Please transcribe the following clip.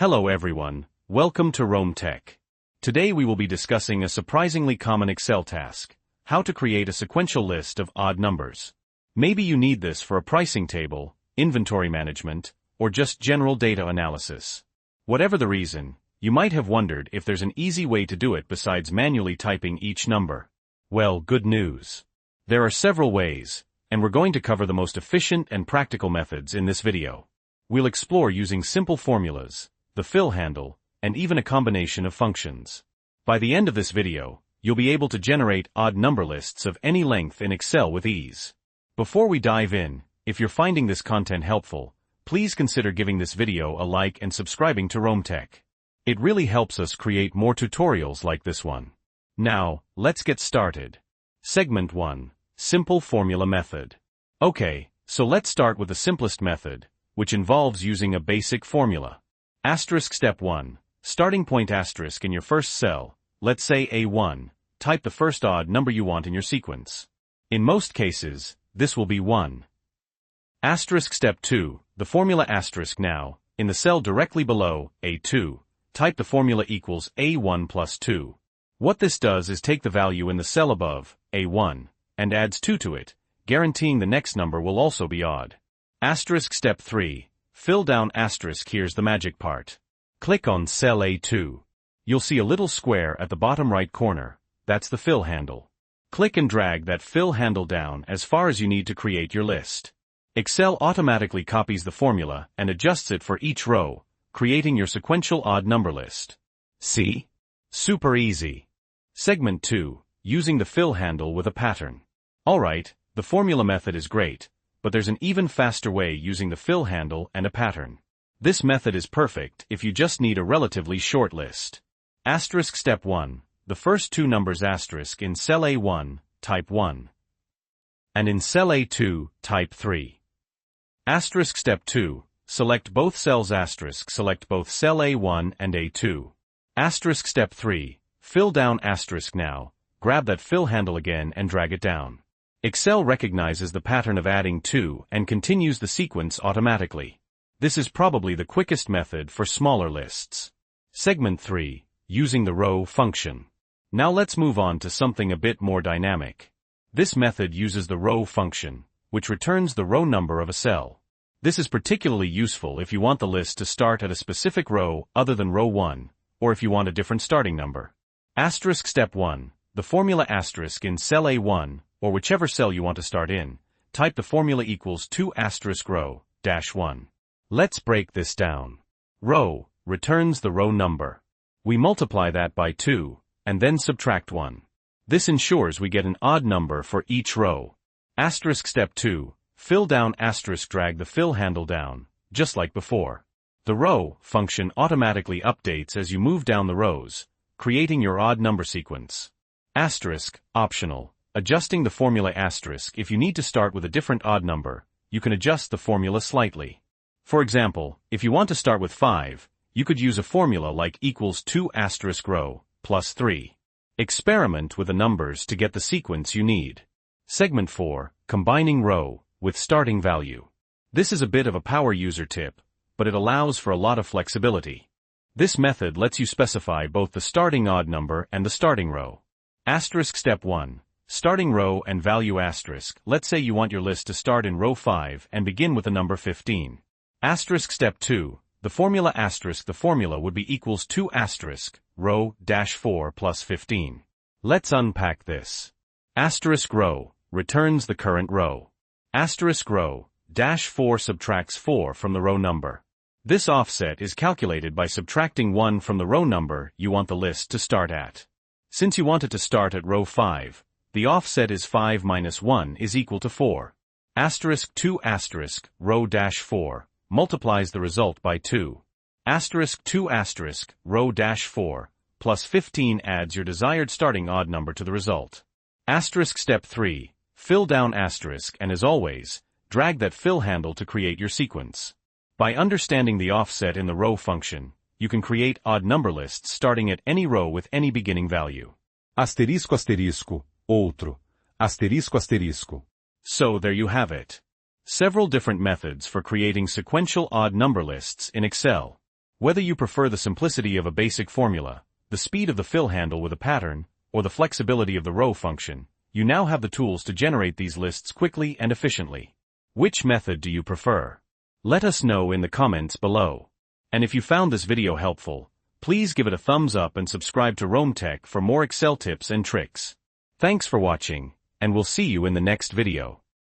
Hello everyone, welcome to Rome Tech. Today we will be discussing a surprisingly common Excel task, how to create a sequential list of odd numbers. Maybe you need this for a pricing table, inventory management, or just general data analysis. Whatever the reason, you might have wondered if there's an easy way to do it besides manually typing each number. Well, good news. There are several ways, and we're going to cover the most efficient and practical methods in this video. We'll explore using simple formulas, the fill handle, and even a combination of functions. By the end of this video, you'll be able to generate odd number lists of any length in Excel with ease. Before we dive in, if you're finding this content helpful, please consider giving this video a like and subscribing to Rome Tech. It really helps us create more tutorials like this one. Now, let's get started. Segment 1. Simple Formula Method. Okay, so let's start with the simplest method, which involves using a basic formula. Step 1. Starting point asterisk in your first cell, let's say A1, type the first odd number you want in your sequence. In most cases, this will be 1. Step 2. The formula asterisk now, in the cell directly below, A2, type the formula equals A1 plus 2. What this does is take the value in the cell above, A1, and adds 2 to it, guaranteeing the next number will also be odd. Step 3. Fill down asterisk. Here's the magic part. Click on cell A2. You'll see a little square at the bottom right corner. That's the fill handle. Click and drag that fill handle down as far as you need to create your list. Excel automatically copies the formula and adjusts it for each row, creating your sequential odd number list. See? Super easy. Segment 2. Using the fill handle with a pattern. Alright, the formula method is great, but there's an even faster way using the fill handle and a pattern. This method is perfect if you just need a relatively short list. Step 1. The first two numbers asterisk in cell A1, type 1. And in cell A2, type 3. Step 2. Select both cells asterisk. Select both cell A1 and A2. Step 3. Fill down asterisk now. Grab that fill handle again and drag it down. Excel recognizes the pattern of adding 2 and continues the sequence automatically. This is probably the quickest method for smaller lists. Segment 3. Using the row function. Now let's move on to something a bit more dynamic. This method uses the row function, which returns the row number of a cell. This is particularly useful if you want the list to start at a specific row other than row 1, or if you want a different starting number. Step 1. The formula asterisk in cell A1, or whichever cell you want to start in, type the formula equals 2 asterisk row, dash 1. Let's break this down. Row returns the row number. We multiply that by 2, and then subtract 1. This ensures we get an odd number for each row. Step 2. Fill down asterisk. Drag the fill handle down, just like before. The row function automatically updates as you move down the rows, creating your odd number sequence. Optional. Adjusting the formula asterisk. If you need to start with a different odd number, you can adjust the formula slightly. For example, if you want to start with 5, you could use a formula like equals 2 asterisk row, plus 3. Experiment with the numbers to get the sequence you need. Segment 4. Combining row with starting value. This is a bit of a power user tip, but it allows for a lot of flexibility. This method lets you specify both the starting odd number and the starting row. Step 1. Starting row and value asterisk. Let's say you want your list to start in row 5 and begin with the number 15. Step 2. The formula asterisk. The formula would be equals 2 asterisk, row, dash 4 plus 15. Let's unpack this. Row returns the current row. Row, dash 4 subtracts 4 from the row number. This offset is calculated by subtracting 1 from the row number you want the list to start at. Since you want it to start at row 5, the offset is 5 minus 1 is equal to 4. 2 asterisk, row dash 4, multiplies the result by 2. 2 asterisk, row dash 4, plus 15 adds your desired starting odd number to the result. Step 3, fill down asterisk, and as always, drag that fill handle to create your sequence. By understanding the offset in the row function, you can create odd number lists starting at any row with any beginning value. Asterisco asterisco, outro, asterisco asterisco. So there you have it. Several different methods for creating sequential odd number lists in Excel. Whether you prefer the simplicity of a basic formula, the speed of the fill handle with a pattern, or the flexibility of the row function, you now have the tools to generate these lists quickly and efficiently. Which method do you prefer? Let us know in the comments below. And if you found this video helpful, please give it a thumbs up and subscribe to Rome Tech for more Excel tips and tricks. Thanks for watching, and we'll see you in the next video.